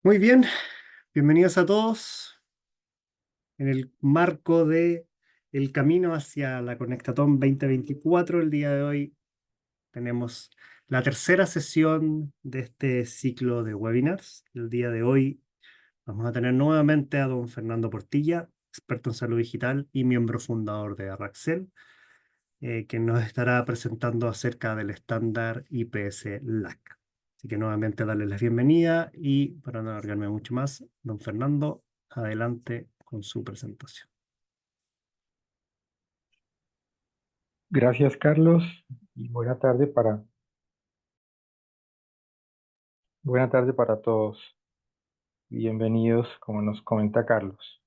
Muy bien, bienvenidos a todos en el marco de el camino hacia la Conectatón 2024. El día de hoy tenemos la tercera sesión de este ciclo de webinars. El día de hoy vamos a tener nuevamente a don Fernando Portilla, experto en salud digital y miembro fundador de Arraxel, que nos estará presentando acerca del estándar IPS-LAC. Así que nuevamente darles la bienvenida y para no alargarme mucho más, don Fernando, adelante con su presentación. Gracias, Carlos, y buena tarde para todos. Bienvenidos, como nos comenta Carlos.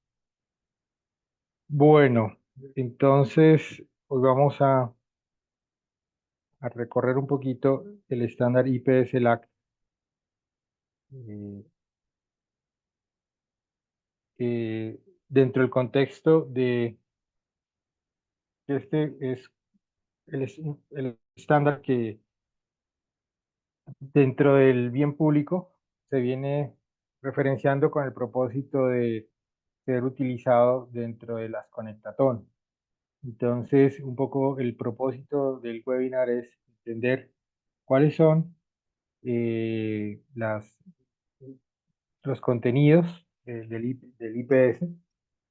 Bueno, entonces hoy vamos a recorrer un poquito el estándar IPS-LAC. eh, Dentro del contexto de que este es el estándar que dentro del bien público se viene referenciando con el propósito de ser utilizado dentro de las conectatón. Entonces, un poco el propósito del webinar es entender cuáles son los contenidos del IPS,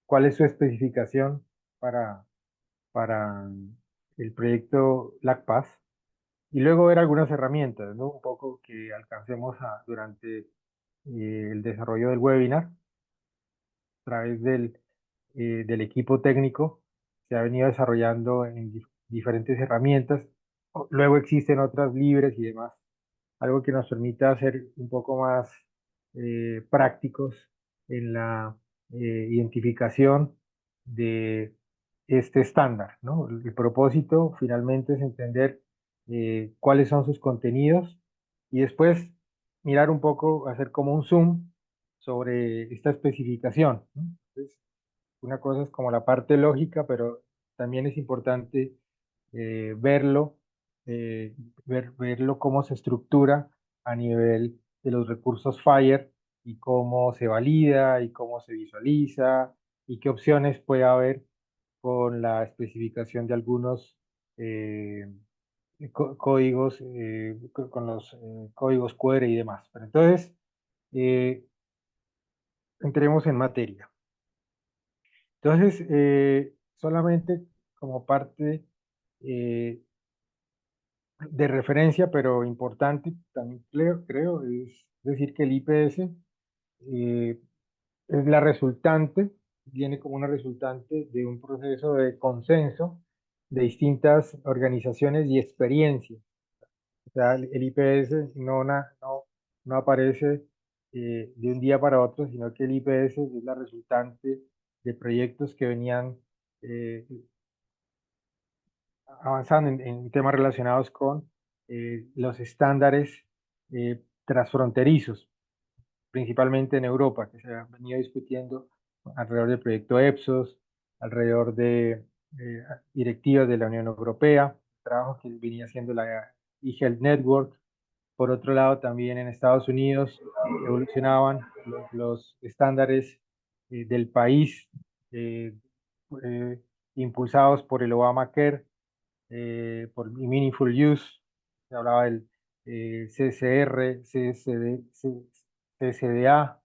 cuál es su especificación para, para el proyecto LACPAS, y luego ver algunas herramientas, ¿no? Un poco que alcancemos durante el desarrollo del webinar a través del equipo técnico. Se ha venido desarrollando en diferentes herramientas. Luego existen otras libres y demás, algo que nos permita ser un poco más prácticos en la identificación de este estándar, ¿no? El propósito finalmente es entender cuáles son sus contenidos y después mirar un poco, hacer como un zoom sobre esta especificación, ¿no? Entonces, una cosa es como la parte lógica, pero también es importante verlo, eh, verlo cómo se estructura a nivel de los recursos FHIR y cómo se valida y cómo se visualiza y qué opciones puede haber con la especificación de algunos eh, códigos, con los códigos QR y demás. Pero entonces, eh, entremos en materia. Entonces, solamente como parte de referencia, pero importante también creo, es decir que el IPS eh, es la resultante, viene como una resultante de un proceso de consenso de distintas organizaciones y experiencias. O sea, el IPS no aparece de un día para otro, sino que el IPS es la resultante de proyectos que venían eh, avanzando en temas relacionados con los estándares transfronterizos, principalmente en Europa, que se han venido discutiendo alrededor del proyecto EPSOS, alrededor de directivas de la Unión Europea, trabajo que venía haciendo la eHealth Network. Por otro lado, también en Estados Unidos evolucionaban los estándares del país, eh, eh, impulsados por el Obamacare, por Meaningful Use. Se hablaba del CSR, CSDA.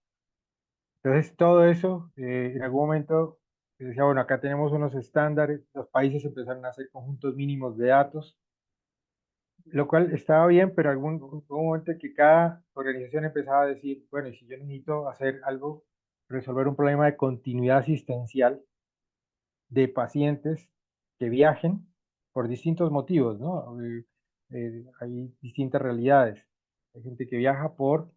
Entonces, todo eso, en algún momento se decía, bueno, acá tenemos unos estándares, los países empezaron a hacer conjuntos mínimos de datos, lo cual estaba bien, pero hubo un momento en que cada organización empezaba a decir, bueno, y si yo necesito hacer algo, resolver un problema de continuidad asistencial de pacientes que viajen por distintos motivos, ¿no? Hay distintas realidades. Hay gente que viaja por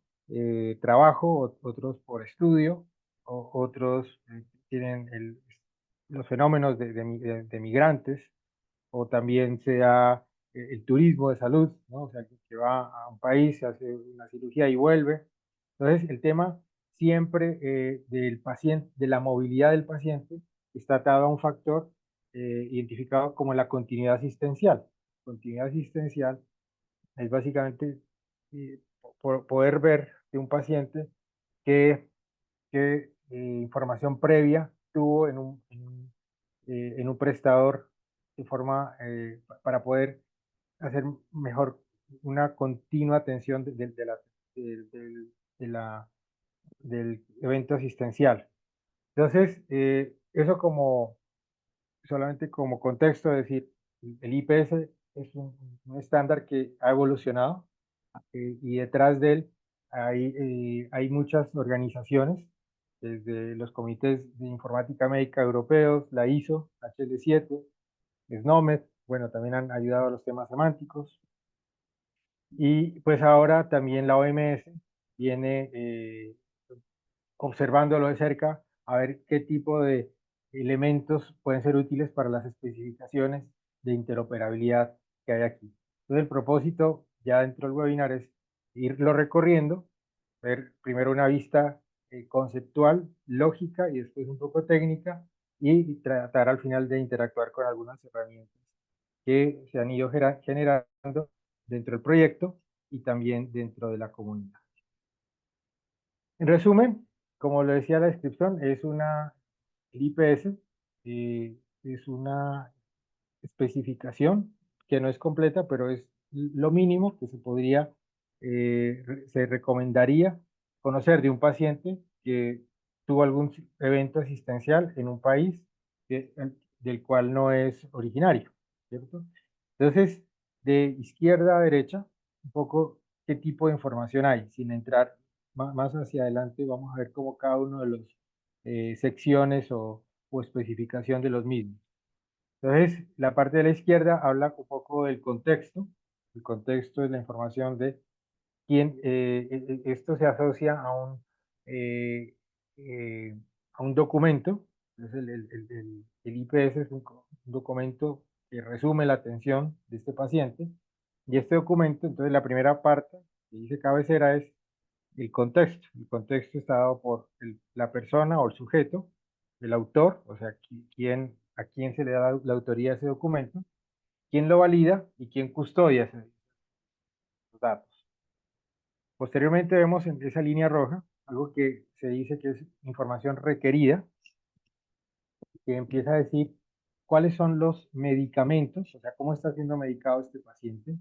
trabajo, otros por estudio, otros tienen los fenómenos de migrantes, o también sea el turismo de salud, ¿no? O sea, que va a un país, se hace una cirugía y vuelve. Entonces, el tema siempre del paciente, de la movilidad del paciente, está atado a un factor identificado como la continuidad asistencial. Continuidad asistencial es básicamente poder ver que un paciente qué, información previa tuvo en un prestador de forma para poder hacer mejor una continua atención de la- del evento asistencial. Entonces, eso como solamente como contexto, es decir, el IPS es un estándar que ha evolucionado y detrás de él hay muchas organizaciones, desde los comités de informática médica europeos, la ISO, HL7, SNOMED, bueno, también han ayudado a los temas semánticos. Y pues ahora también la OMS viene observándolo de cerca a ver qué tipo de elementos pueden ser útiles para las especificaciones de interoperabilidad que hay aquí. Entonces el propósito ya dentro del webinar es irlo recorriendo, ver primero una vista conceptual, lógica y después un poco técnica y tratar al final de interactuar con algunas herramientas que se han ido generando dentro del proyecto y también dentro de la comunidad. En resumen, como lo decía la descripción, el IPS es una especificación que no es completa, pero es lo mínimo que se recomendaría conocer de un paciente que tuvo algún evento asistencial en un país del cual no es originario, ¿cierto? Entonces, de izquierda a derecha, un poco qué tipo de información hay, sin entrar más hacia adelante, vamos a ver cómo cada uno de los secciones o especificación de los mismos. Entonces, la parte de la izquierda habla un poco del contexto. El contexto es la información de quién, esto se asocia eh, eh, a un documento. Entonces, el IPS es un documento que resume la atención de este paciente. Y este documento, entonces, la primera parte que dice cabecera es el contexto. El contexto está dado por la persona o el sujeto, el autor, o sea, a quién se le da la autoría de ese documento, quién lo valida y quién custodia esos datos. Posteriormente vemos en esa línea roja algo que se dice que es información requerida, que empieza a decir cuáles son los medicamentos, o sea, cómo está siendo medicado este paciente,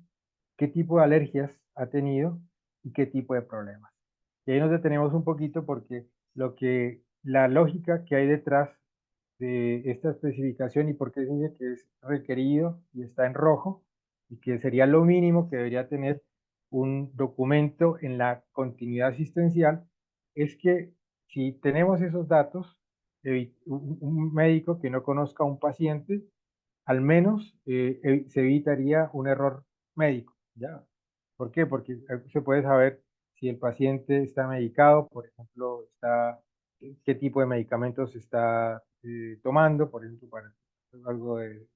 qué tipo de alergias ha tenido y qué tipo de problemas. Y ahí nos detenemos un poquito porque la lógica que hay detrás de esta especificación y por qué se dice que es requerido y está en rojo y que sería lo mínimo que debería tener un documento en la continuidad asistencial, es que si tenemos esos datos, un médico que no conozca a un paciente, al menos se evitaría un error médico, ¿ya? ¿Por qué? Porque se puede saber si el paciente está medicado, por ejemplo, qué tipo de medicamentos está tomando, por ejemplo, para algo de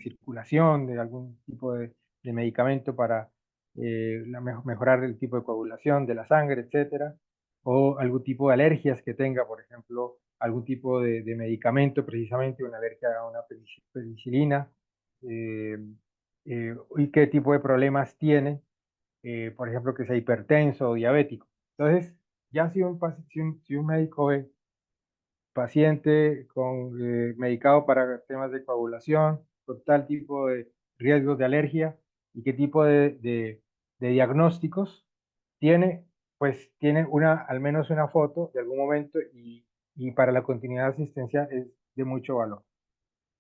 circulación, de algún tipo de medicamento para mejorar el tipo de coagulación de la sangre, etcétera, o algún tipo de alergias que tenga, por ejemplo, algún tipo de medicamento, precisamente una alergia a una penicilina, eh, y qué tipo de problemas tiene, por ejemplo, que sea hipertenso o diabético. Entonces, ya si un médico ve paciente medicado para temas de coagulación, con tal tipo de riesgos de alergia y qué tipo de diagnósticos tiene, pues tiene al menos una foto de algún momento y para la continuidad asistencial es de mucho valor.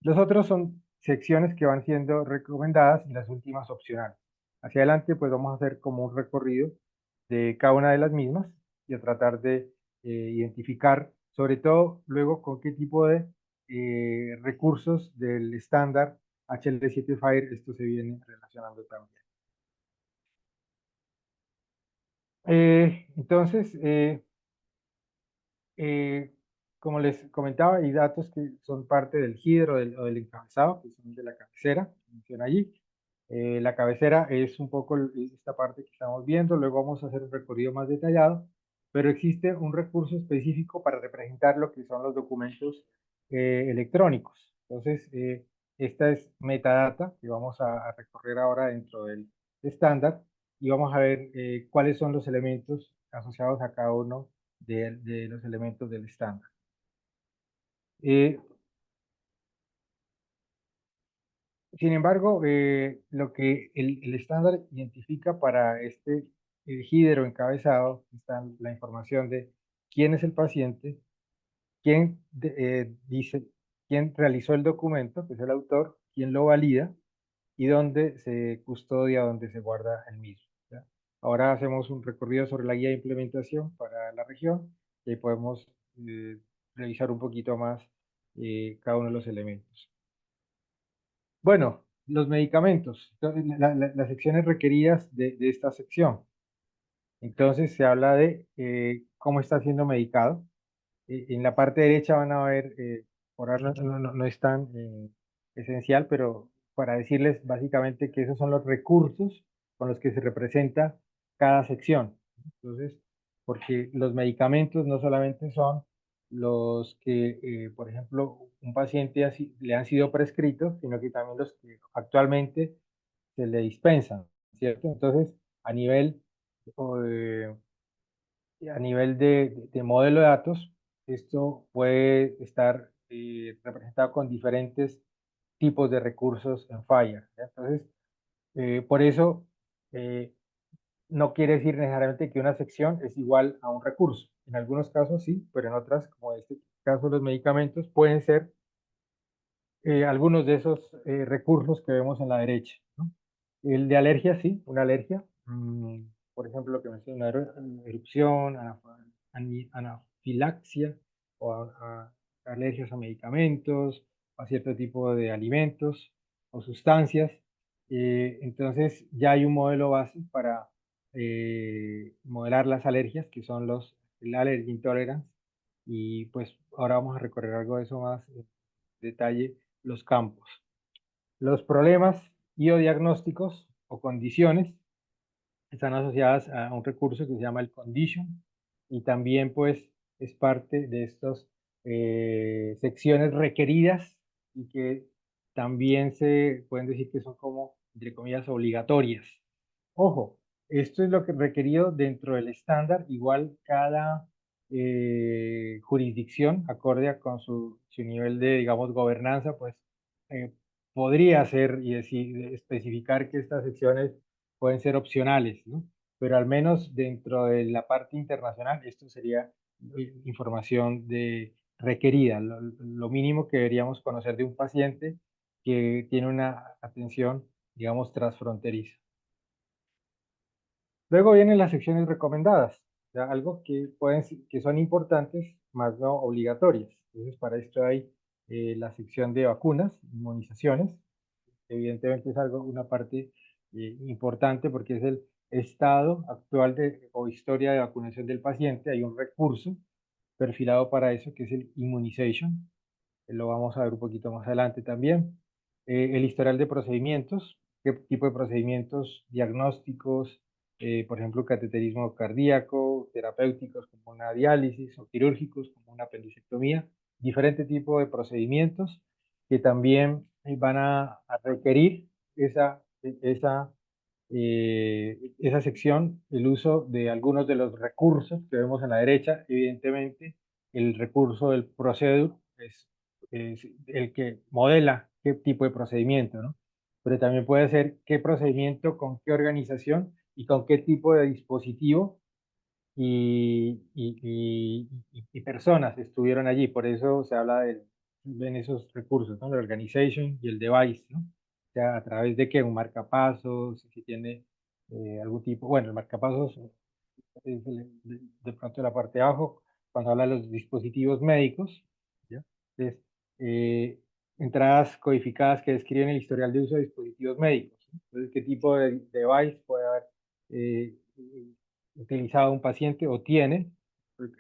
Los otros son secciones que van siendo recomendadas y las últimas opcionales. Hacia adelante, pues vamos a hacer como un recorrido de cada una de las mismas y a tratar de identificar, sobre todo luego con qué tipo de recursos del estándar HL7 Fire esto se viene relacionando también. Entonces, eh, como les comentaba, hay datos que son parte del hidro o del encabezado, que son de la cabecera, que menciona allí. La cabecera es un poco esta parte que estamos viendo, luego vamos a hacer un recorrido más detallado, pero existe un recurso específico para representar lo que son los documentos electrónicos. Entonces, esta es metadata que vamos a recorrer ahora dentro del estándar y vamos a ver cuáles son los elementos asociados a cada uno de los elementos del estándar. Eh, Sin embargo, lo que el estándar identifica para este header o encabezado está la información de quién es el paciente, dice, quién realizó el documento, que es el autor, quién lo valida y dónde se custodia, dónde se guarda el mismo. ¿Ya? Ahora hacemos un recorrido sobre la guía de implementación para la región y ahí podemos revisar un poquito más cada uno de los elementos. Bueno, los medicamentos, las secciones requeridas de esta sección. Entonces se habla de cómo está siendo medicado. En la parte derecha van a ver, por ahora no es tan esencial, pero para decirles básicamente que esos son los recursos con los que se representa cada sección. Entonces, porque los medicamentos no solamente son los que, por ejemplo, un paciente le han sido prescritos, sino que también los que actualmente se le dispensan, ¿cierto? Entonces, a nivel eh, de modelo de datos, esto puede estar representado con diferentes tipos de recursos en Fire. ¿Ya? Entonces, por eso eh, no quiere decir necesariamente que una sección es igual a un recurso. En algunos casos sí, pero en otras, como en este caso los medicamentos, pueden ser algunos de esos recursos que vemos en la derecha, ¿no? El de alergia, sí, una alergia. Por ejemplo, lo que menciona, una erupción, anafilaxia o alergias a medicamentos, a cierto tipo de alimentos o sustancias. Entonces, ya hay un modelo base para modelar las alergias, que son el allergy intolerance. Y pues ahora vamos a recorrer algo de eso más en detalle, los campos. Los problemas diagnósticos o condiciones están asociadas a un recurso que se llama el condition y también pues es parte de estas secciones requeridas y que también se pueden decir que son como, entre comillas, obligatorias. Ojo, esto es lo que requerido dentro del estándar, igual cada jurisdicción, acorde con su nivel de, digamos, gobernanza, pues eh, podría ser y decir, especificar que estas secciones pueden ser opcionales, ¿no? Pero al menos dentro de la parte internacional, esto sería información requerida, lo mínimo que deberíamos conocer de un paciente que tiene una atención, digamos, transfronteriza. Luego vienen las secciones recomendadas, ¿ya? Algo que son importantes, más no obligatorias. Entonces, para esto hay la sección de vacunas, inmunizaciones. Evidentemente es una parte importante porque es el estado actual o historia de vacunación del paciente. Hay un recurso perfilado para eso que es el immunization. Lo vamos a ver un poquito más adelante también. El historial de procedimientos, qué tipo de procedimientos diagnósticos, por ejemplo, cateterismo cardíaco, terapéuticos como una diálisis o quirúrgicos como una apendicectomía, diferente tipo de procedimientos que también van a requerir esa sección, el uso de algunos de los recursos que vemos en la derecha. Evidentemente, el recurso del procedure es el que modela qué tipo de procedimiento, ¿no? Pero también puede ser qué procedimiento, con qué organización y con qué tipo de dispositivo y personas estuvieron allí. Por eso se habla en esos recursos, ¿no? La organization y el device, ¿no? O sea, a través de qué, un marcapasos, si tiene algún tipo, bueno, el marcapasos es de pronto la parte de abajo, cuando habla de los dispositivos médicos, ¿ya? Entonces, entradas codificadas que describen el historial de uso de dispositivos médicos, ¿no? Entonces, qué tipo de device puede haber eh, utilizado un paciente o tiene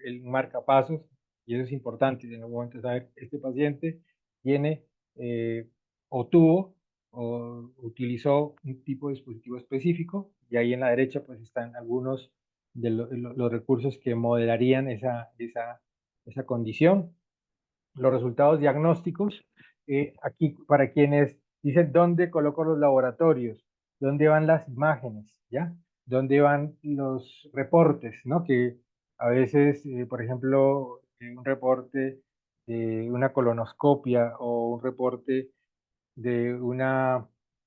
el marcapasos, y eso es importante en algún momento saber, este paciente tiene o tuvo o utilizó un tipo de dispositivo específico, y ahí en la derecha pues están algunos de los recursos que modelarían esa condición. Los resultados diagnósticos, aquí para quienes dicen dónde coloco los laboratorios, dónde van las imágenes, ¿ya? Dónde van los reportes, ¿no? Que A veces, por ejemplo, un reporte de una colonoscopia o un reporte de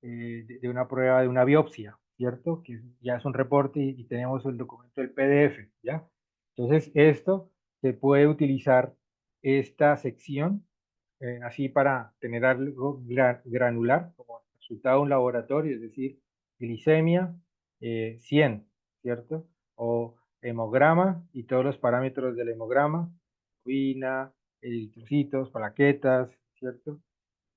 de una prueba de una biopsia, ¿cierto? Que ya es un reporte y tenemos el documento del PDF, ¿ya? Entonces, esto se puede utilizar esta sección así para tener algo granular como resultado de un laboratorio, es decir, glicemia 100, ¿cierto? O hemograma y todos los parámetros del hemograma, ruina, eritrocitos, plaquetas, ¿cierto?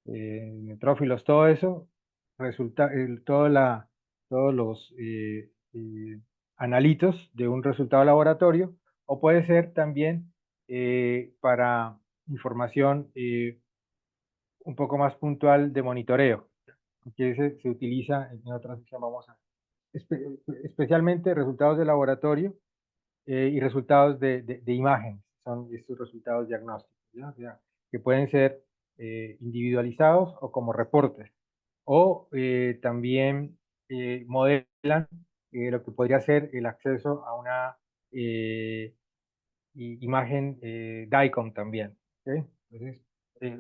Neutrófilos, todo eso, resulta, todos los analitos de un resultado de laboratorio, o puede ser también para información un poco más puntual de monitoreo, que se utiliza en otra sección, vamos a especialmente resultados de laboratorio y resultados de imagen, son estos resultados diagnósticos, ¿ya? O sea, que pueden ser individualizados o como reportes, o también modelan lo que podría ser el acceso a una imagen DICOM también, ¿ok? Entonces,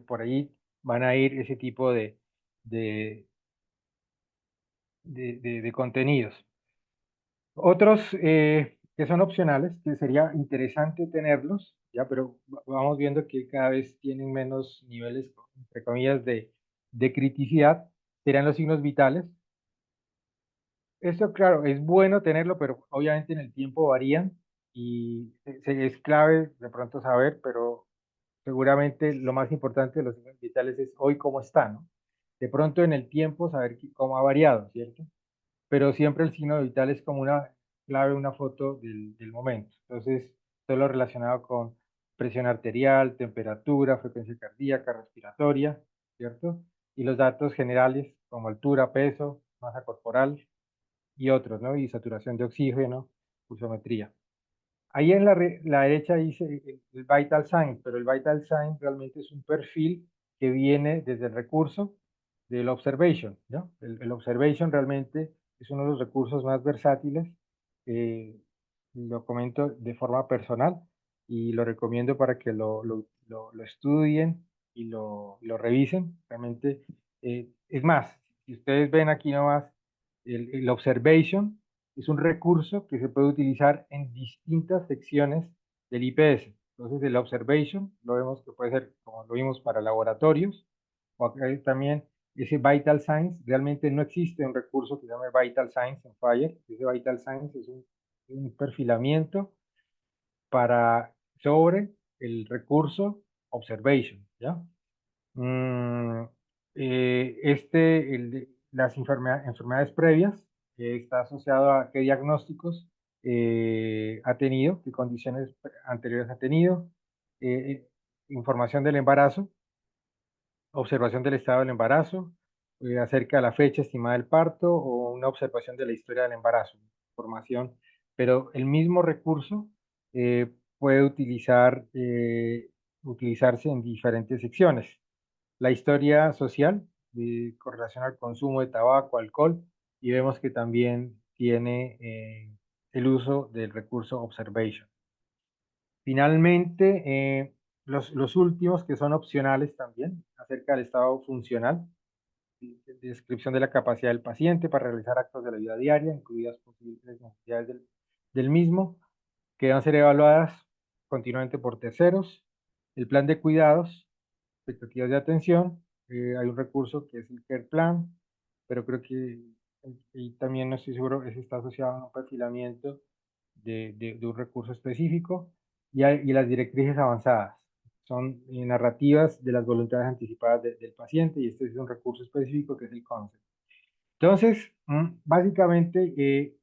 por ahí van a ir ese tipo de, de contenidos. Otros que son opcionales, que sería interesante tenerlos, ya, pero vamos viendo que cada vez tienen menos niveles, entre comillas, de criticidad, serían los signos vitales. Esto, claro, es bueno tenerlo, pero obviamente en el tiempo varían y es clave de pronto saber, pero seguramente lo más importante de los signos vitales es hoy cómo está, ¿no? De pronto en el tiempo saber cómo ha variado, ¿cierto? Pero siempre el signo vital es como una clave, una foto del momento. Entonces, todo lo relacionado con presión arterial, temperatura, frecuencia cardíaca, respiratoria, ¿cierto? Y los datos generales como altura, peso, masa corporal y otros, ¿no? Y saturación de oxígeno, pulsometría. Ahí en la derecha dice el Vital Sign, pero el Vital Sign realmente es un perfil que viene desde el recurso del Observation, ¿no? El Observation realmente es uno de los recursos más versátiles, eh, lo comento de forma personal y lo recomiendo para que lo estudien y lo revisen. Realmente, es más, si ustedes ven aquí nomás, el Observation es un recurso que se puede utilizar en distintas secciones del IPS. Entonces, el observation lo vemos que puede ser, como lo vimos, para laboratorios, o acá hay también ese Vital Signs. Realmente no existe un recurso que se llame Vital Signs en Fire. Ese Vital Signs es un perfilamiento sobre el recurso observation, ¿ya? Mm, las enfermedades previas, está asociado a qué diagnósticos ha tenido, qué condiciones anteriores ha tenido, eh, información del embarazo, observación del estado del embarazo, acerca de la fecha estimada del parto o una observación de la historia del embarazo, información, pero el mismo recurso puede utilizarse en diferentes secciones. La historia social con relación al consumo de tabaco, alcohol, y vemos que también tiene el uso del recurso observation. Finalmente, los últimos que son opcionales también, acerca del estado funcional, descripción de la capacidad del paciente para realizar actos de la vida diaria, incluidas posibles necesidades del mismo, que deben ser evaluadas continuamente por terceros, el plan de cuidados, expectativas de atención. Hay un recurso que es el Care Plan, pero creo que y también no estoy seguro, ese está asociado a un perfilamiento de un recurso específico. Y las directrices avanzadas son narrativas de las voluntades anticipadas del paciente, y este es un recurso específico que es el concept. Entonces, básicamente, eh,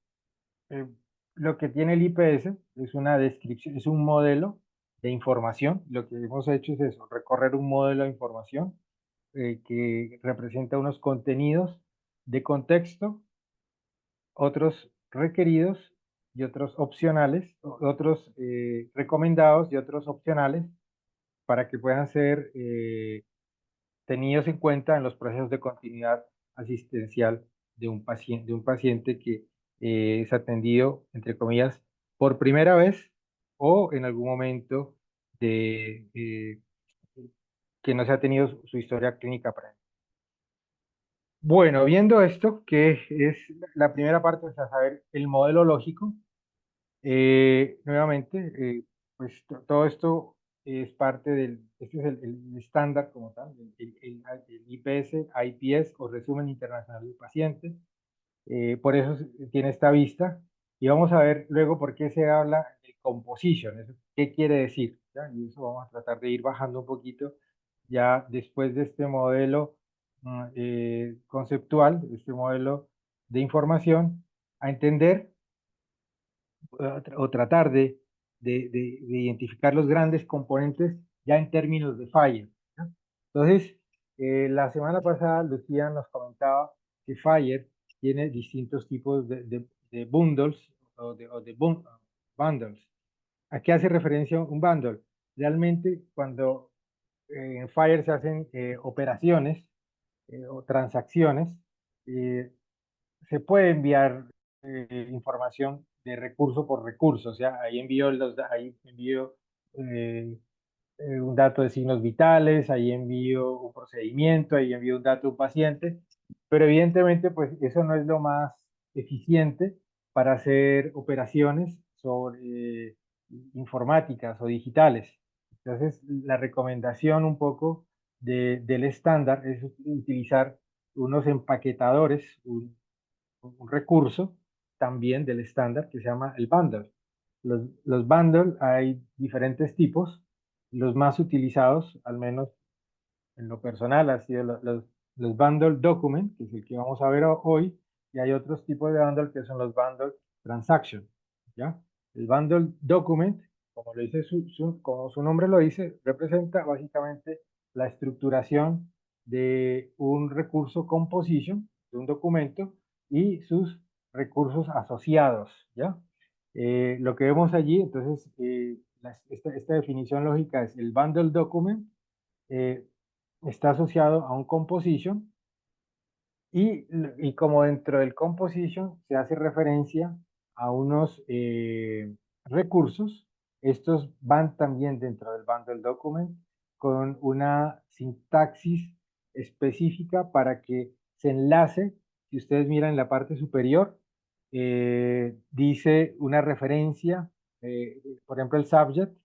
lo que tiene el IPS es una descripción, es un modelo de información. Lo que hemos hecho es eso, recorrer un modelo de información que representa unos contenidos de contexto, otros requeridos y otros opcionales, otros recomendados y otros opcionales para que puedan ser tenidos en cuenta en los procesos de continuidad asistencial de un paciente que es atendido, entre comillas, por primera vez o en algún momento de, que no se ha tenido su historia clínica previa. Bueno, viendo esto, que es la primera parte, es saber el modelo lógico. Nuevamente, pues todo esto es parte este es el estándar como tal, el IPS, IPS o resumen internacional del paciente. Por eso tiene esta vista. Y vamos a ver luego por qué se habla de composition, eso, qué quiere decir, ¿ya? Y eso vamos a tratar de ir bajando un poquito ya después de este modelo conceptual, este modelo de información, a entender o tratar de identificar los grandes componentes ya en términos de falla, ¿no? Entonces, la semana pasada Lucía nos comentaba que Fire tiene distintos tipos de bundles o de bundles. ¿A qué hace referencia un bundle? Realmente cuando en Fire se hacen operaciones o transacciones, eh, se puede enviar información de recurso por recurso, o sea, ahí envío eh, un dato de signos vitales, ahí envío un procedimiento, ahí envío un dato de un paciente, pero evidentemente pues eso no es lo más eficiente para hacer operaciones sobre informáticas o digitales. Entonces, la recomendación un poco del estándar es utilizar unos empaquetadores, un recurso también del estándar que se llama el bundle. Los bundles hay diferentes tipos. Los más utilizados, al menos en lo personal, ha sido los bundle document, que es el que vamos a ver hoy, y hay otros tipos de bundle que son los bundle transaction, ¿ya? El bundle document, como, lo dice como su nombre lo dice, representa básicamente la estructuración de un recurso composition, de un documento, y sus recursos asociados, ¿ya? Lo que vemos allí, entonces, esta definición lógica es el bundle document, eh, está asociado a un composition y como dentro del composition se hace referencia a unos recursos, estos van también dentro del bundle document con una sintaxis específica para que se enlace. Si ustedes miran en la parte superior, dice una referencia, por ejemplo el subject,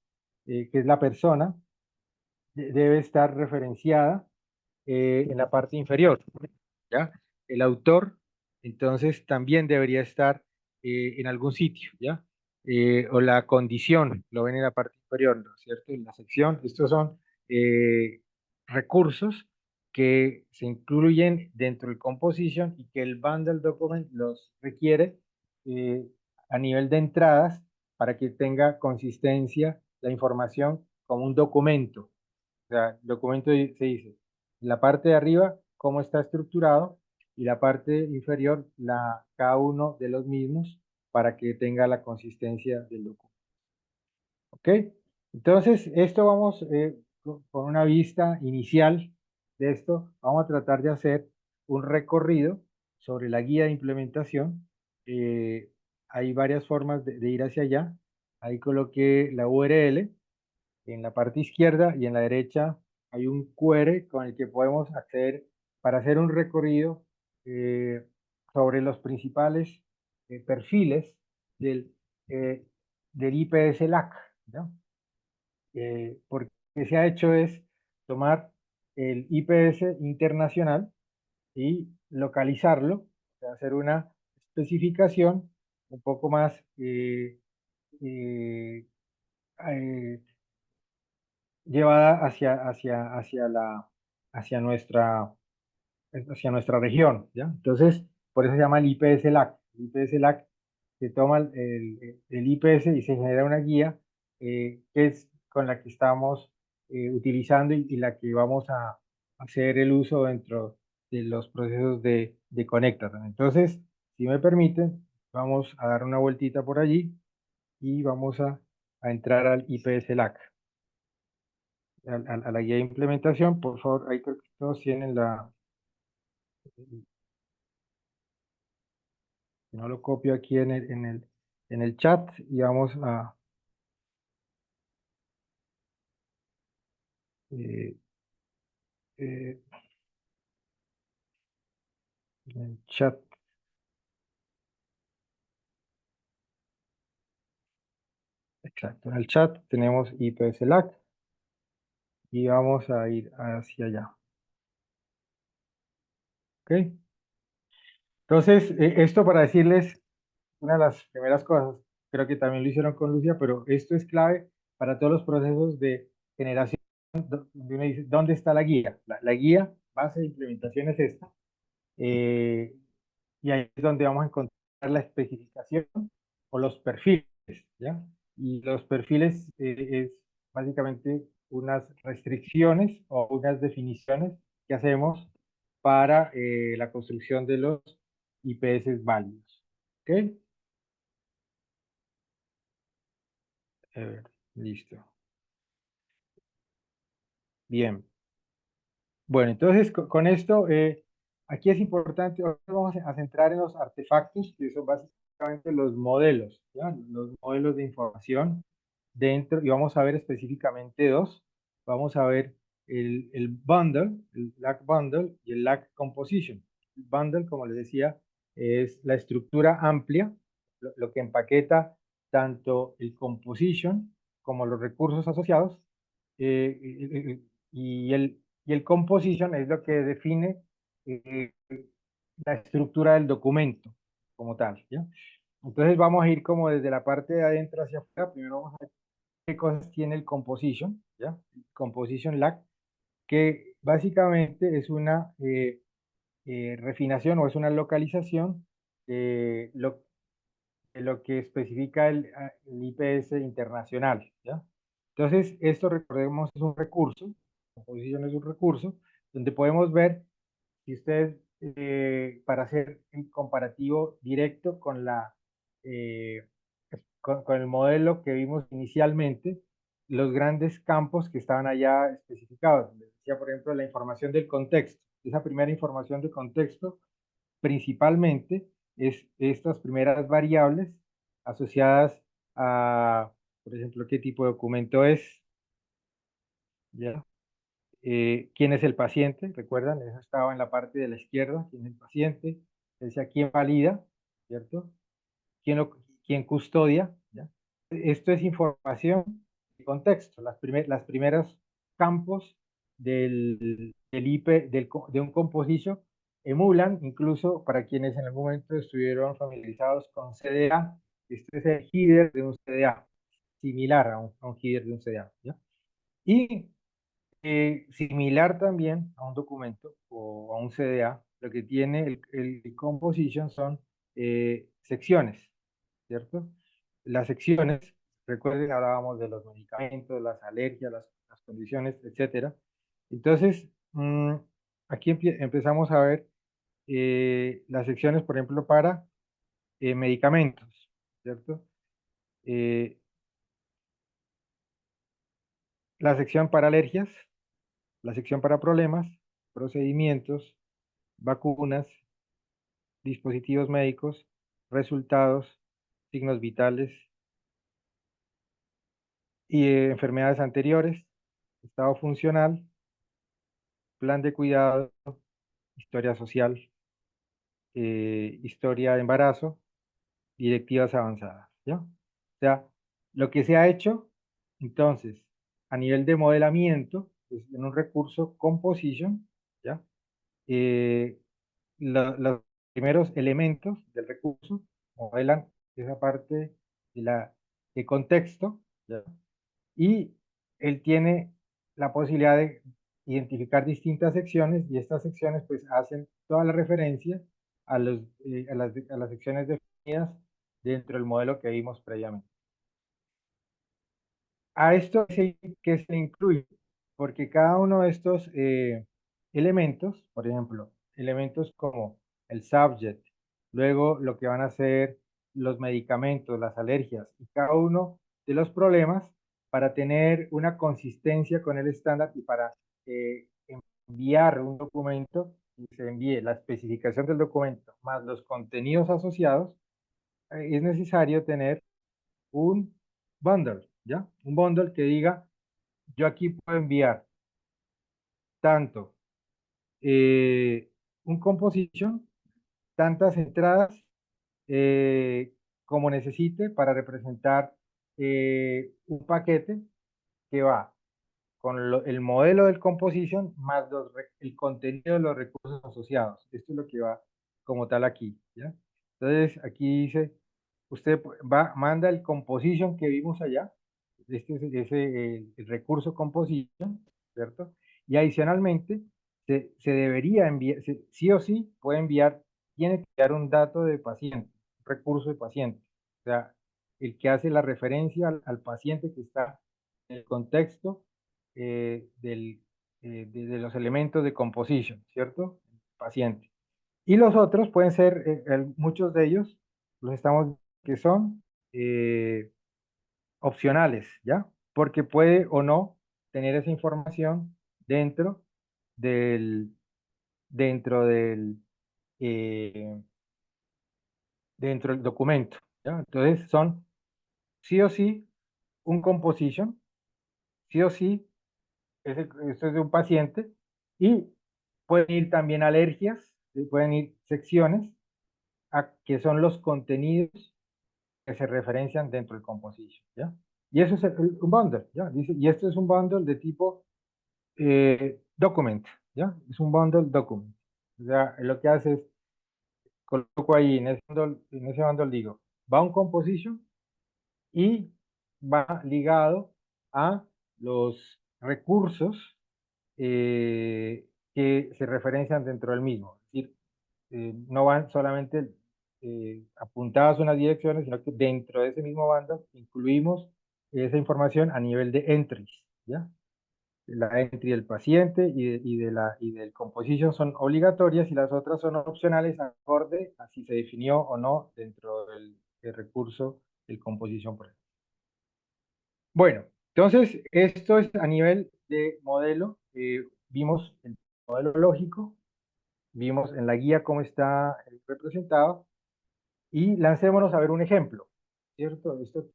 que es la persona, debe estar referenciada en la parte inferior, ¿ya? El autor, entonces, también debería estar en algún sitio, ¿ya? O la condición, lo ven en la parte inferior, ¿no es cierto? En la sección, estos son eh, recursos que se incluyen dentro del composition y que el bundle document los requiere eh, a nivel de entradas para que tenga consistencia la información como un documento. O sea, el documento se dice, en la parte de arriba, cómo está estructurado, y la parte inferior, cada uno de los mismos, para que tenga la consistencia del documento. ¿Ok? Entonces, esto vamos, con una vista inicial de esto, vamos a tratar de hacer un recorrido sobre la guía de implementación. Hay varias formas de ir hacia allá. Ahí coloqué la URL en la parte izquierda y en la derecha hay un QR con el que podemos acceder para hacer un recorrido sobre los principales perfiles del, eh, del IPS-LAC, ¿no? Porque lo que se ha hecho es tomar el IPS internacional y localizarlo, o sea, hacer una especificación un poco más eh, eh, llevada hacia nuestra región, ¿ya? Entonces, por eso se llama el IPS-LAC. El IPS-LAC se toma el IPS y se genera una guía que es con la que estamos utilizando y la que vamos a hacer el uso dentro de los procesos de Conecta. Entonces, si me permiten, vamos a dar una vueltita por allí y vamos a entrar al IPS-LAC. A la guía de implementación, por favor, ahí creo que todos tienen no lo copio aquí en el chat y vamos eh, en el chat. Exacto, en el chat tenemos IPSLAC y vamos a ir hacia allá. ¿Ok? Entonces, esto para decirles una de las primeras cosas, creo que también lo hicieron con Lucia, pero esto es clave para todos los procesos de generación, donde uno dice, ¿dónde está la guía? La guía base de implementación es esta, eh, y ahí es donde vamos a encontrar la especificación o los perfiles, ¿ya? Y los perfiles es básicamente unas restricciones o unas definiciones que hacemos para la construcción de los IPS válidos. ¿Ok? Listo. Bien. Bueno, entonces con esto, aquí es importante, ahora vamos a centrar en los artefactos, que son básicamente los modelos, ¿ya? Los modelos de información dentro, y vamos a ver específicamente dos. Vamos a ver el bundle, el LAC bundle y el LAC composition. El bundle, como les decía, es la estructura amplia, lo que empaqueta tanto el composition como los recursos asociados, y el composition es lo que define eh, la estructura del documento como tal, ¿ya? Entonces vamos a ir como desde la parte de adentro hacia afuera. Primero vamos a ver qué cosas tiene el composition, ¿ya? Composition LAC, que básicamente es una refinación o es una localización de lo que especifica el IPS internacional, ¿ya? Entonces, esto recordemos es un recurso, composition es un recurso, donde podemos ver si ustedes, para hacer un comparativo directo con con el modelo que vimos inicialmente, los grandes campos que estaban allá especificados. Les decía, por ejemplo, la información del contexto. Esa primera información de contexto principalmente es estas primeras variables asociadas a, por ejemplo, qué tipo de documento es, ¿ya? ¿Quién es el paciente? ¿Recuerdan? Eso estaba en la parte de la izquierda, quién es el paciente, decía quién valida, ¿cierto? ¿Quién custodia? ¿Ya? Esto es información de contexto, las primeras campos del IP, de un composicio, emulan, incluso para quienes en algún momento estuvieron familiarizados con CDA, este es el header de un CDA, similar a un header de un CDA, ¿ya? Y similar también a un documento o a un CDA, lo que tiene el composition son secciones, ¿cierto? Las secciones, recuerden, hablábamos de los medicamentos, las alergias, las condiciones, etcétera. Entonces, aquí empezamos a ver las secciones, por ejemplo, para medicamentos, ¿cierto? Eh, la sección para alergias, la sección para problemas, procedimientos, vacunas, dispositivos médicos, resultados, signos vitales y enfermedades anteriores, estado funcional, plan de cuidado, historia social, historia de embarazo, directivas avanzadas, ¿ya? O sea, lo que se ha hecho, entonces, a nivel de modelamiento, pues, en un recurso composition, ¿ya? Eh, los primeros elementos del recurso modelan esa parte de contexto, ¿ya? Y él tiene la posibilidad de identificar distintas secciones y estas secciones pues hacen toda la referencia a las secciones definidas dentro del modelo que vimos previamente. A esto que se incluye, porque cada uno de estos elementos, por ejemplo, elementos como el subject, luego lo que van a ser los medicamentos, las alergias y cada uno de los problemas, para tener una consistencia con el estándar y para enviar un documento y se envíe la especificación del documento más los contenidos asociados, es necesario tener un bundle, ¿ya? Un bundle que diga, yo aquí puedo enviar tanto un composition, tantas entradas como necesite para representar un paquete que va con el modelo del composition más el contenido de los recursos asociados. Esto es lo que va como tal aquí, ¿ya? Entonces, aquí dice, usted manda el composition que vimos allá, este es el recurso composition, ¿cierto? Y adicionalmente, se debería enviar, sí o sí puede enviar, tiene que enviar un dato de paciente, un recurso de paciente. O sea, el que hace la referencia al paciente que está en el contexto de los elementos de composition, ¿cierto? Paciente. Y los otros pueden ser, muchos de ellos, los estamos, que son opcionales, ¿ya? Porque puede o no tener esa información dentro del, dentro del, eh, dentro del documento, ¿ya? Entonces son sí o sí un composition, sí o sí, esto es de un paciente, y pueden ir también alergias, pueden ir secciones, que son los contenidos que se referencian dentro del composition, ¿ya? Y eso es un bundle, ¿ya? Dice, y esto es un bundle de tipo document, ¿ya? Es un bundle document. O sea, lo que hace es, coloco ahí en ese bundle digo, va un composition y va ligado a los recursos que se referencian dentro del mismo. Es decir, no van solamente apuntadas a unas direcciones, sino que dentro de ese mismo bundle incluimos esa información a nivel de entries, ¿ya? La entry del paciente y del composition son obligatorias y las otras son opcionales acorde a si se definió o no dentro del recurso del composition, por ejemplo. Bueno, entonces esto es a nivel de modelo. Vimos el modelo lógico, vimos en la guía cómo está representado y lancémonos a ver un ejemplo, ¿cierto? Esto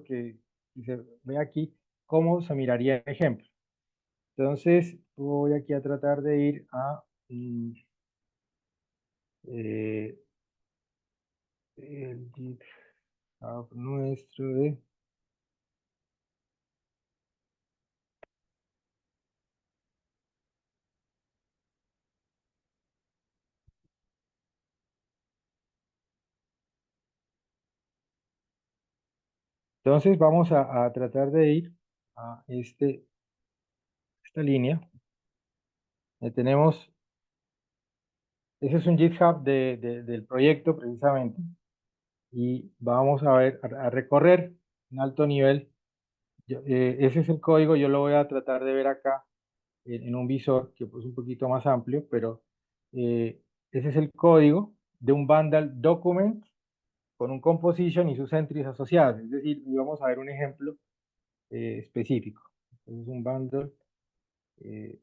que se ve aquí, cómo se miraría en ejemplo. Entonces, voy aquí a tratar de ir a eh, el GitHub nuestro de... Entonces, vamos a tratar de ir a esta línea. Tenemos, ese es un GitHub del proyecto precisamente, y vamos a ver, a recorrer en alto nivel. Ese es el código, yo lo voy a tratar de ver acá en un visor que es un poquito más amplio, pero ese es el código de un bundle document con un composition y sus entries asociadas. Es decir, vamos a ver un ejemplo específico. Entonces, un bundle. eh,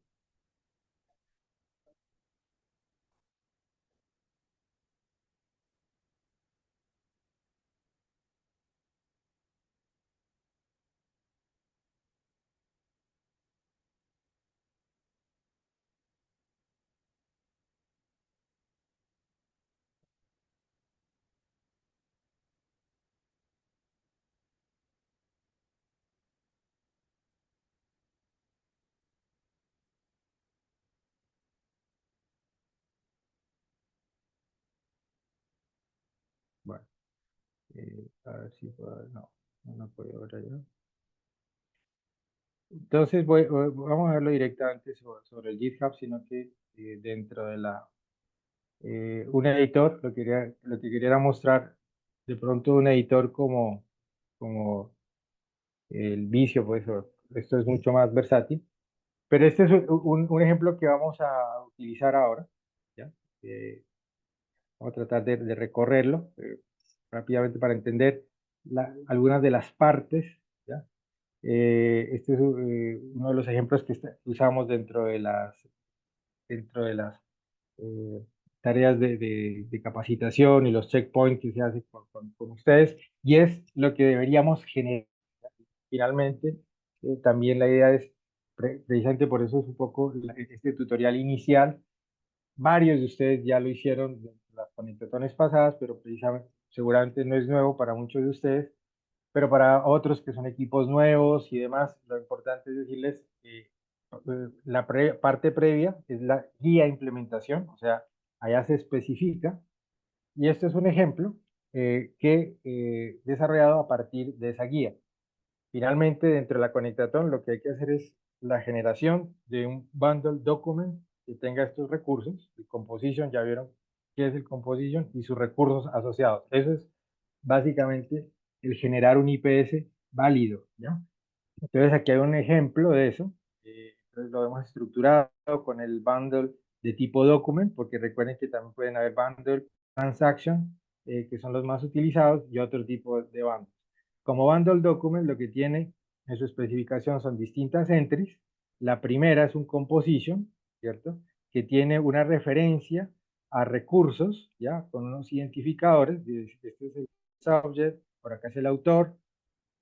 bueno, a ver si puedo, no, no puedo ver allá. Entonces, vamos a verlo directamente sobre el GitHub, sino que dentro de un editor, lo que quería era mostrar de pronto un editor como el vicio, pues esto es mucho más versátil. Pero este es un ejemplo que vamos a utilizar ahora, ¿ya? Vamos a tratar de recorrerlo rápidamente para entender algunas de las partes, ¿ya? Este es uno de los ejemplos que usamos dentro de las eh, tareas de capacitación y los checkpoints que se hacen con ustedes, y es lo que deberíamos generar. Finalmente, también la idea es precisamente por eso es un poco este tutorial inicial. Varios de ustedes ya lo hicieron en las conectatones pasadas, pero precisamente, seguramente no es nuevo para muchos de ustedes, pero para otros que son equipos nuevos y demás, lo importante es decirles que la parte previa es la guía de implementación, o sea, allá se especifica, y este es un ejemplo que desarrollado a partir de esa guía. Finalmente, dentro de la Conectatón, lo que hay que hacer es la generación de un bundle document que tenga estos recursos. El composition, ya vieron qué es el composition y sus recursos asociados. Eso es básicamente el generar un IPS válido, ¿ya? Entonces aquí hay un ejemplo de eso. Entonces lo hemos estructurado con el bundle de tipo document, porque recuerden que también pueden haber bundle transaction, que son los más utilizados, y otro tipo de bundles. Como bundle document, lo que tiene en su especificación son distintas entries. La primera es un composition, ¿cierto? Que tiene una referencia a recursos, ¿ya? Con unos identificadores. Este es el subject, por acá es el autor.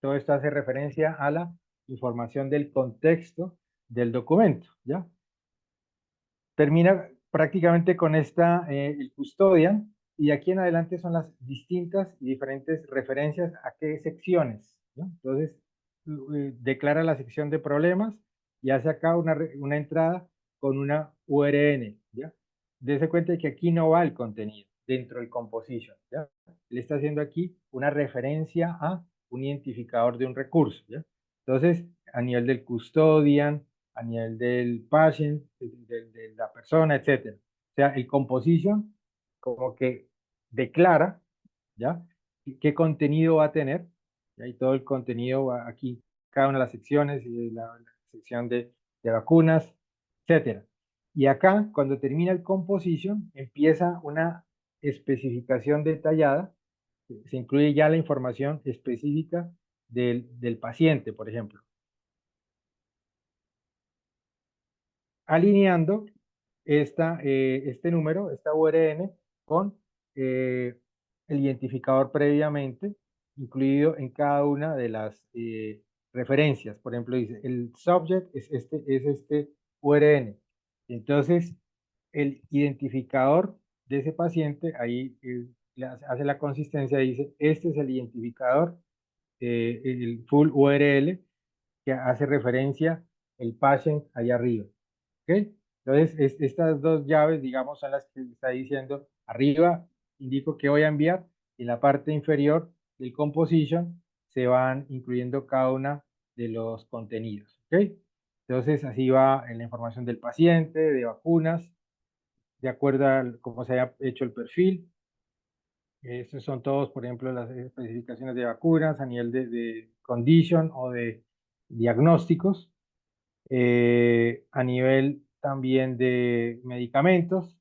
Todo esto hace referencia a la información del contexto del documento, ¿ya? Termina prácticamente con el custodian, y de aquí en adelante son las distintas y diferentes referencias a qué secciones, ¿no? Entonces, declara la sección de problemas y hace acá una entrada con una URN, ¿ya? Dese cuenta de que aquí no va el contenido dentro del composition, ¿ya? Le está haciendo aquí una referencia a un identificador de un recurso, ¿ya? Entonces, a nivel del custodian, a nivel del patient, de la persona, etcétera. O sea, el composition como que declara, ¿ya? ¿Qué contenido va a tener? ¿Ya? Y todo el contenido va aquí, cada una de las secciones, la sección de vacunas, etcétera. Y acá, cuando termina el composition, empieza una especificación detallada. Se incluye ya la información específica del paciente, por ejemplo, alineando este número, esta URN, con eh, el identificador previamente incluido en cada una de las referencias. Por ejemplo, dice, el subject es este URN. Entonces, el identificador de ese paciente, ahí hace la consistencia, dice, este es el identificador, el full URL, que hace referencia el patient allá arriba. ¿Ok? Entonces, estas dos llaves, digamos, son las que está diciendo arriba, indico que voy a enviar, y en la parte inferior del composition se van incluyendo cada una de los contenidos. ¿Ok? Entonces, así va en la información del paciente, de vacunas, de acuerdo a cómo se haya hecho el perfil. Estos son todos, por ejemplo, las especificaciones de vacunas a nivel de condition o de diagnósticos, a nivel también de medicamentos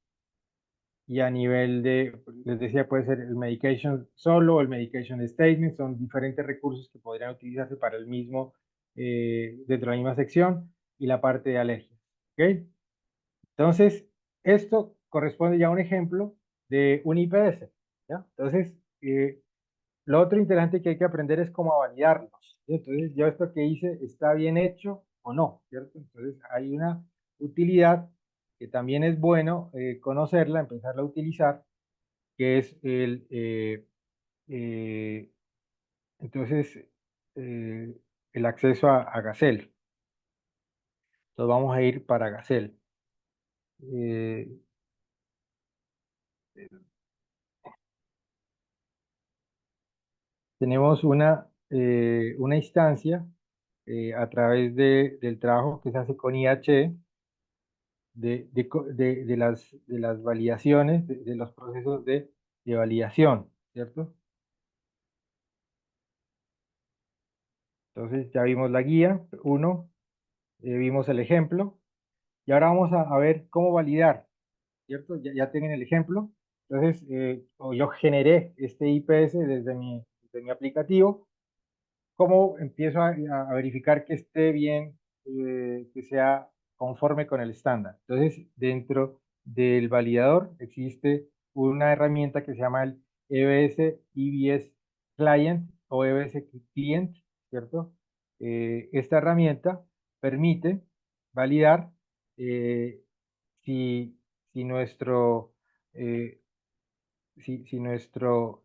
y a nivel de, les decía, puede ser el medication solo o el medication statement, son diferentes recursos que podrían utilizarse para el mismo, dentro de la misma sección, y la parte de alergias. ¿Ok? Entonces, esto corresponde ya a un ejemplo de un IPS, ¿ya? Entonces, lo otro interesante que hay que aprender es cómo validarlos, ¿sí? Entonces, yo esto que hice está bien hecho o no, ¿cierto? Entonces, hay una utilidad que también es bueno conocerla, empezarla a utilizar, que es eh, entonces, eh, el acceso a Gazelle. Entonces, vamos a ir para Gazelle. Eh, Tenemos una instancia a través del trabajo que se hace con IHE de las validaciones, de los procesos de validación, ¿cierto? Entonces ya vimos la guía, uno, vimos el ejemplo, y ahora vamos a ver cómo validar, ¿cierto? Ya tienen el ejemplo. Entonces, yo generé este IPS desde mi aplicativo. ¿Cómo empiezo a verificar que esté bien, que sea conforme con el estándar? Entonces, dentro del validador existe una herramienta que se llama el EBS EBS Client o EBS Client, ¿cierto? Esta herramienta permite validar si, si nuestro, eh, si nuestro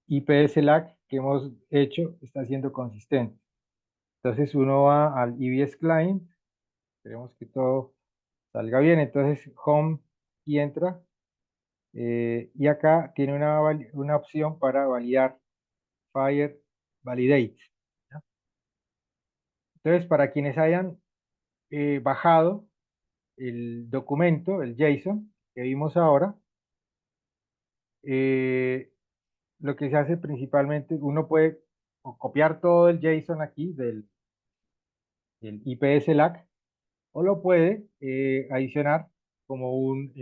IPS lag que hemos hecho está siendo consistente. Entonces uno va al EBS Client, esperemos que todo salga bien, entonces Home y entra, y acá tiene una opción para validar Fire Validate, ¿ya? Entonces, para quienes hayan bajado el documento, el JSON que vimos ahora, eh, lo que se hace principalmente, uno puede copiar todo el JSON aquí del IPS lag o lo puede adicionar como un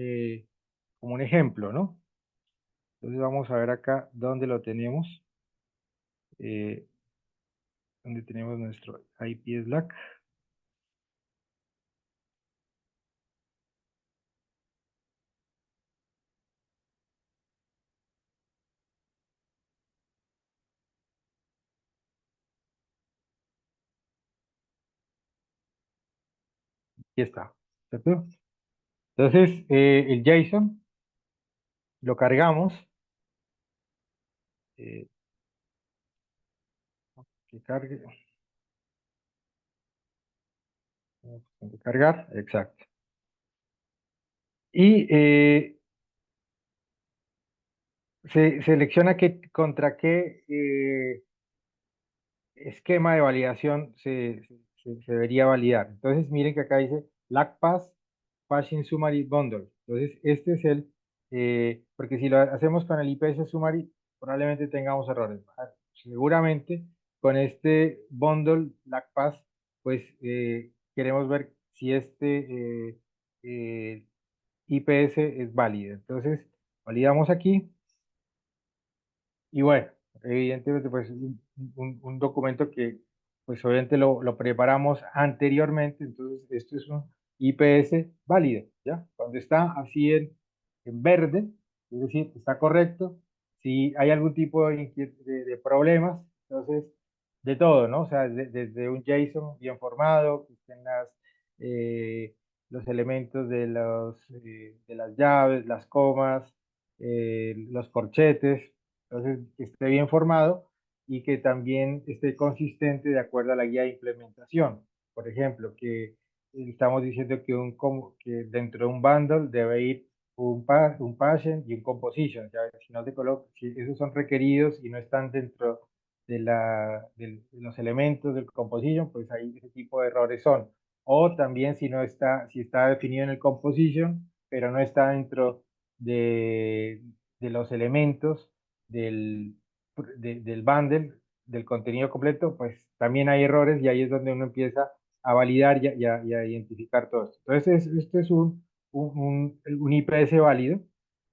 ejemplo, ¿no? Entonces vamos a ver acá dónde lo tenemos, eh, donde tenemos nuestro IPS lag. Aquí está, ¿cierto? Entonces, el JSON lo cargamos, eh, que cargue, que cargar, exacto. Y se selecciona contra qué esquema de validación se debería validar. Entonces, miren que acá dice LACPath Patching Summary Bundle. Entonces, este es porque si lo hacemos con el IPS Summary, probablemente tengamos errores. Seguramente con este bundle LACPath, pues queremos ver si IPS es válido. Entonces, validamos aquí. Y bueno, evidentemente, pues un documento que, pues obviamente lo preparamos anteriormente, entonces esto es un IPS válido, ¿ya? Cuando está así en verde, es decir, está correcto. Si hay algún tipo de problemas, entonces, de todo, ¿no? O sea, desde un JSON bien formado, que estén los elementos de las llaves, las comas, los corchetes, entonces que esté bien formado y que también esté consistente de acuerdo a la guía de implementación. Por ejemplo, que estamos diciendo que dentro de un bundle debe ir un patient y un composition. ¿Ya? Si no se coloca, si esos son requeridos y no están dentro de los elementos del composition, pues ahí ese tipo de errores son. O también si está definido en el composition, pero no está dentro de los elementos del, del bundle, del contenido completo, pues también hay errores y ahí es donde uno empieza a validar y a identificar todo esto. Entonces, esto es un IPS válido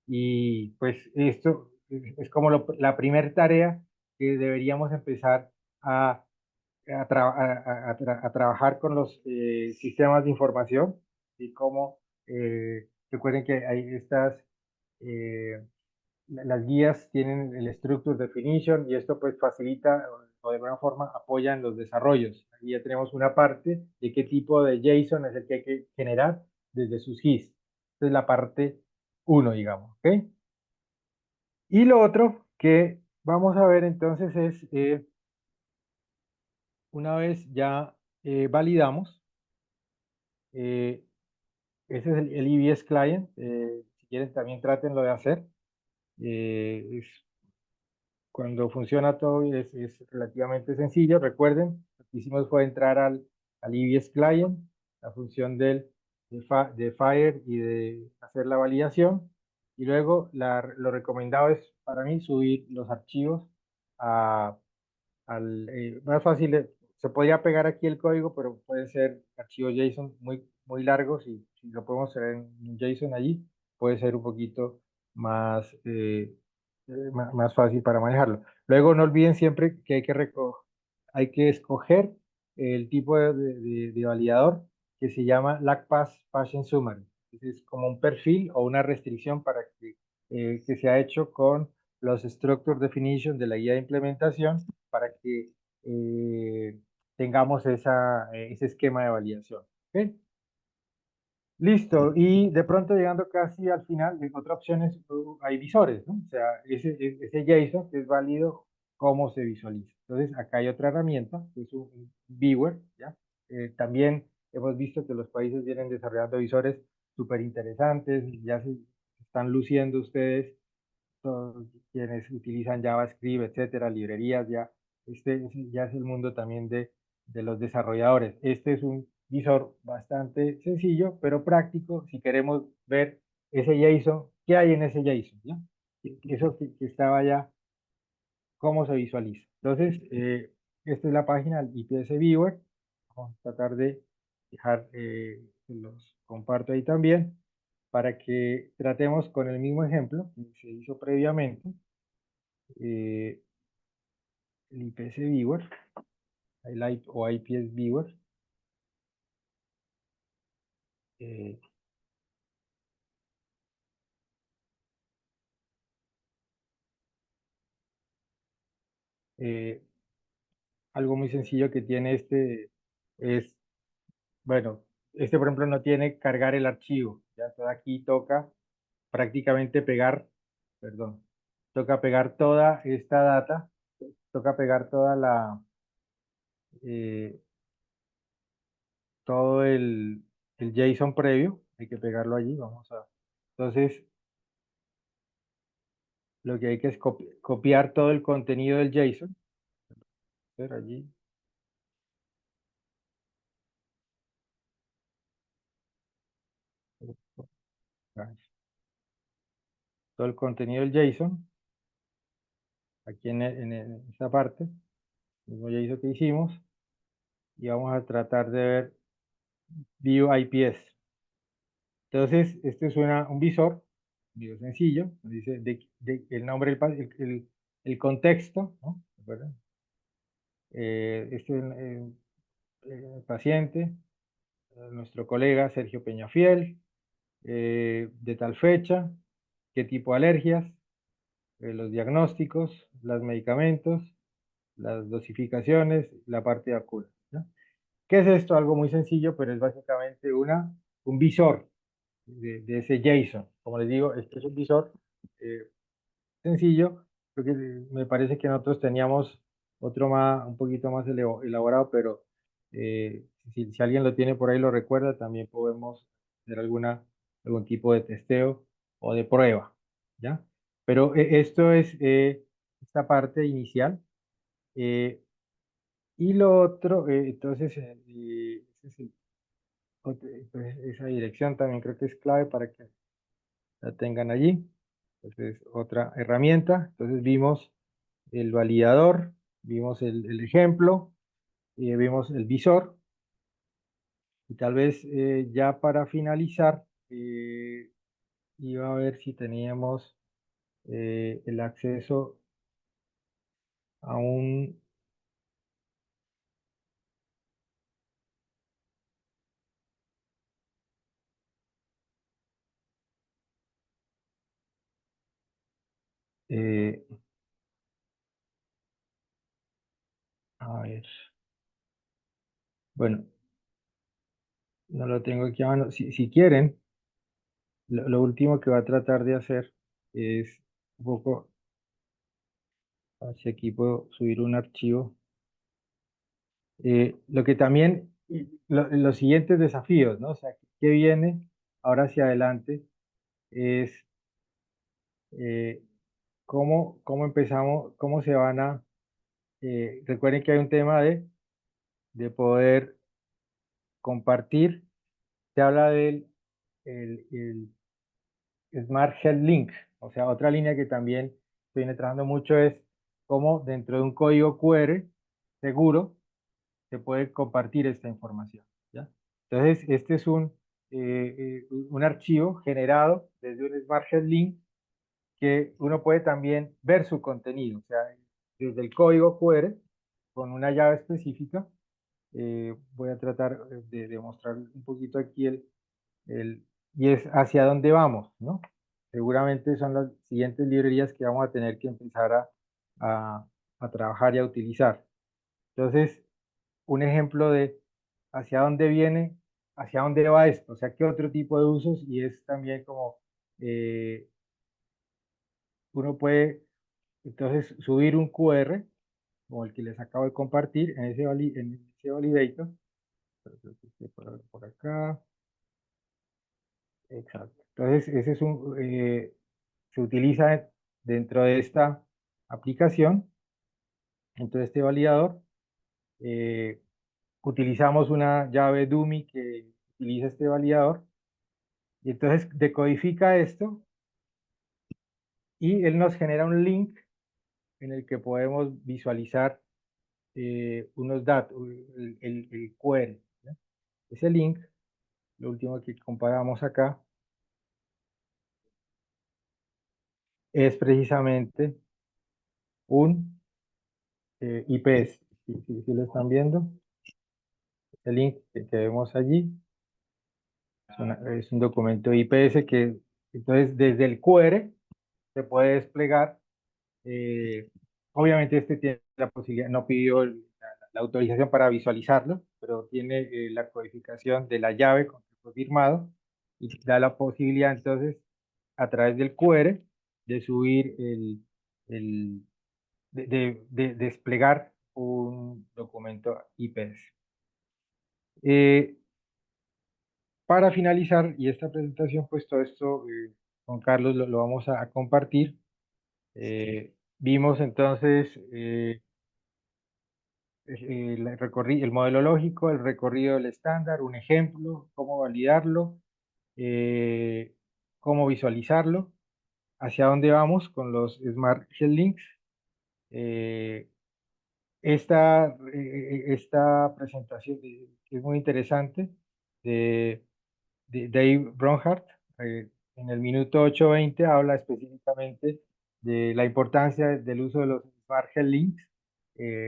y pues esto es como la primera tarea que deberíamos empezar a trabajar con los sistemas de información y cómo recuerden que hay eh, las guías tienen el Structure Definition y esto pues facilita o de alguna forma apoya en los desarrollos. Aquí ya tenemos una parte de qué tipo de JSON es el que hay que generar desde sus GIS. Esta es la parte uno, digamos, ¿ok? Y lo otro que vamos a ver entonces es, una vez ya validamos, eh, ese es el EBS Client, si quieren también trátenlo de hacer. Es Cuando funciona todo es relativamente sencillo. Recuerden, lo que hicimos fue entrar al EBS Client, la función de Fire y de hacer la validación. Y luego lo recomendado es para mí subir los archivos a, más fácil. Se podría pegar aquí el código, pero pueden ser archivos JSON muy largos y si lo podemos hacer en JSON allí, puede ser un poquito más, más fácil para manejarlo. Luego no olviden siempre que hay que escoger el tipo de validador que se llama LACPath Patient Summary. Es como un perfil o una restricción para que se ha hecho con los Structure Definition de la guía de implementación para que tengamos ese esquema de validación. ¿Okay? Listo, y de pronto llegando casi al final, otra opción es, hay visores, ¿no? O sea, ese JSON que es válido, ¿cómo se visualiza? Entonces, acá hay otra herramienta, que es un viewer, ¿ya? También hemos visto que los países vienen desarrollando visores súper interesantes, ya se están luciendo ustedes, todos quienes utilizan JavaScript, etcétera, librerías, ya, ya es el mundo también de los desarrolladores. Este es un visor bastante sencillo, pero práctico si queremos ver ese JSON, qué hay en ese JSON, ¿ya? Eso que estaba ya, cómo se visualiza. Entonces, esta es la página del IPS Viewer. Vamos a tratar de dejar, los comparto ahí también, para que tratemos con el mismo ejemplo que se hizo previamente, el IPS Viewer, o IPS Viewer. eh, eh, Algo muy sencillo que tiene este es, bueno, este por ejemplo no tiene cargar el archivo, ya todo aquí toca prácticamente pegar, perdón, toca pegar toda esta data, toca pegar toda eh, todo el JSON previo, hay que pegarlo allí, entonces lo que hay que es copiar todo el contenido del JSON, ver allí, todo el contenido del JSON, aquí en esta parte, el mismo JSON que hicimos, y vamos a tratar de ver View IPS. Entonces, este es un visor sencillo, dice el nombre, el contexto, ¿no? ¿Recuerdan? Este es el paciente, nuestro colega Sergio Peñafiel, de tal fecha, qué tipo de alergias, los diagnósticos, los medicamentos, las dosificaciones, la parte de vacuna, ¿no? ¿Qué es esto? Algo muy sencillo, pero es básicamente un visor de ese JSON. Como les digo, este es un visor eh, sencillo, porque me parece que nosotros teníamos otro más, un poquito más elaborado, pero si alguien lo tiene por ahí, lo recuerda, también podemos hacer algún tipo de testeo o de prueba, ¿ya? Pero esto es esta parte inicial. eh, y lo otro, entonces, ese es pues, esa dirección también creo que es clave para que la tengan allí. Entonces, otra herramienta. Entonces, vimos el validador, vimos el ejemplo, vimos el visor. Y tal vez ya para finalizar, iba a ver si teníamos el acceso a un... eh, a ver, bueno, no lo tengo aquí a mano. Si quieren, lo último que va a tratar de hacer es un poco, hacia aquí puedo subir un archivo. Lo que también, los siguientes desafíos, ¿no? O sea, ¿qué viene ahora hacia adelante? Es eh, cómo empezamos, cómo se van a, recuerden que hay un tema de poder compartir, se habla del el Smart Health Link, o sea, otra línea que también viene trabajando mucho es cómo dentro de un código QR seguro se puede compartir esta información, ¿ya? Entonces, este es un archivo generado desde un Smart Health Link que uno puede también ver su contenido, o sea, desde el código QR con una llave específica. Voy a tratar de mostrar un poquito aquí y es hacia dónde vamos, ¿no? Seguramente son las siguientes librerías que vamos a tener que empezar a, a trabajar y a utilizar. Entonces, un ejemplo de hacia dónde viene. hacia dónde va esto, o sea, qué otro tipo de usos, y es también como uno puede entonces subir un QR, como el que les acabo de compartir, en ese validator. Por acá. Exacto. Entonces, ese es se utiliza dentro de esta aplicación, dentro de este validador. Utilizamos una llave dummy que utiliza este validador, y entonces decodifica esto y él nos genera un link en el que podemos visualizar unos datos, el QR, ¿no? Ese link, lo último que comparamos acá, es precisamente un IPS. Si lo están viendo, el link que vemos allí es un documento IPS que entonces desde el QR se puede desplegar. Obviamente este tiene la posibilidad, no pidió la autorización para visualizarlo, pero tiene la codificación de la llave con que fue firmado, y da la posibilidad entonces a través del QR de subir de desplegar un documento IPS. Para finalizar, y esta presentación, pues todo esto con Carlos lo vamos a compartir. Vimos entonces el modelo lógico, el recorrido del estándar, un ejemplo, cómo validarlo, eh, cómo visualizarlo, hacia dónde vamos con los Smart Health Links. Esta presentación que es muy interesante, de Dave Bronhardt, en el minuto 8:20 habla específicamente de la importancia del uso de los Smart Health Links,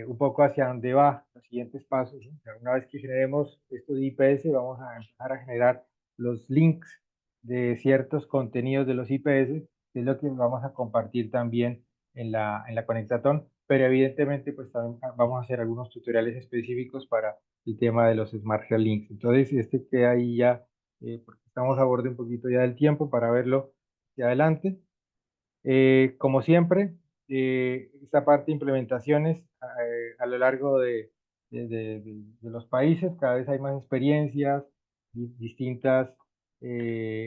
un poco hacia dónde va los siguientes pasos, ¿no? O sea, una vez que generemos esto de IPS, vamos a empezar a generar los links de ciertos contenidos de los IPS, que es lo que vamos a compartir también en la Conectatón, pero evidentemente pues también vamos a hacer algunos tutoriales específicos para el tema de los Smart Health Links. Entonces, este queda ahí ya, porque estamos a borde un poquito ya del tiempo para verlo hacia adelante. Como siempre, esta parte de implementaciones a lo largo de los países, cada vez hay más experiencias, distintas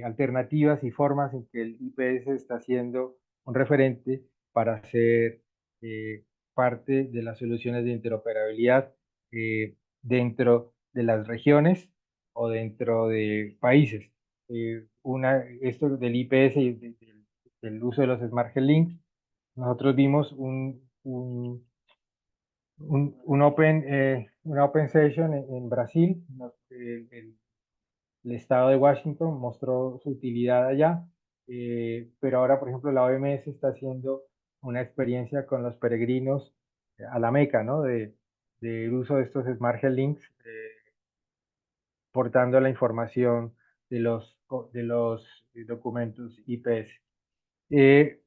alternativas y formas en que el IPS está siendo un referente para ser eh, parte de las soluciones de interoperabilidad dentro de las regiones o dentro de países. Esto del IPS y del uso de los Smart Health Links, nosotros vimos una open session en Brasil. El estado de Washington mostró su utilidad allá, pero ahora, por ejemplo, la OMS está haciendo una experiencia con los peregrinos a la Meca, ¿no? Del uso de estos Smart Health Links, portando la información de los documentos IPS.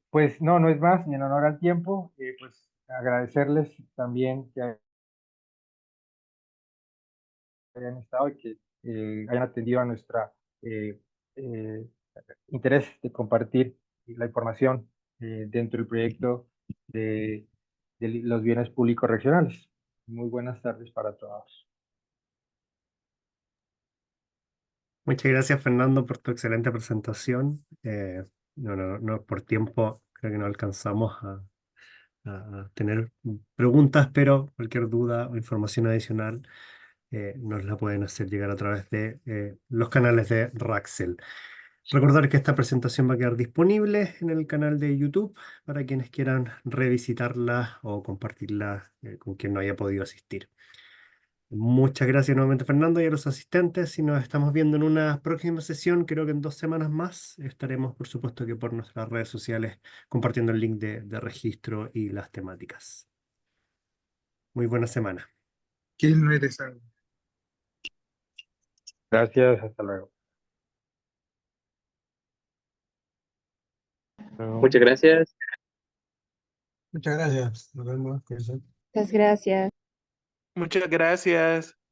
Pues no es más, y en honor al tiempo, pues agradecerles también que hayan estado y que hayan atendido a nuestra eh, eh, interés de compartir la información dentro del proyecto de los bienes públicos regionales. Muy buenas tardes para todos. Muchas gracias, Fernando, por tu excelente presentación. No, por tiempo creo que no alcanzamos a tener preguntas, pero cualquier duda o información adicional nos la pueden hacer llegar a través de los canales de Raxel. Recordar que esta presentación va a quedar disponible en el canal de YouTube para quienes quieran revisitarla o compartirla con quien no haya podido asistir. Muchas gracias nuevamente, Fernando, y a los asistentes. Y nos estamos viendo en una próxima sesión, creo que en 2 semanas más. Estaremos, por supuesto, que por nuestras redes sociales compartiendo el link de registro y las temáticas. Muy buena semana. ¿Quién no eres algo? Gracias, hasta luego. Muchas gracias. Muchas gracias. Nos vemos. Muchas gracias. Muchas gracias.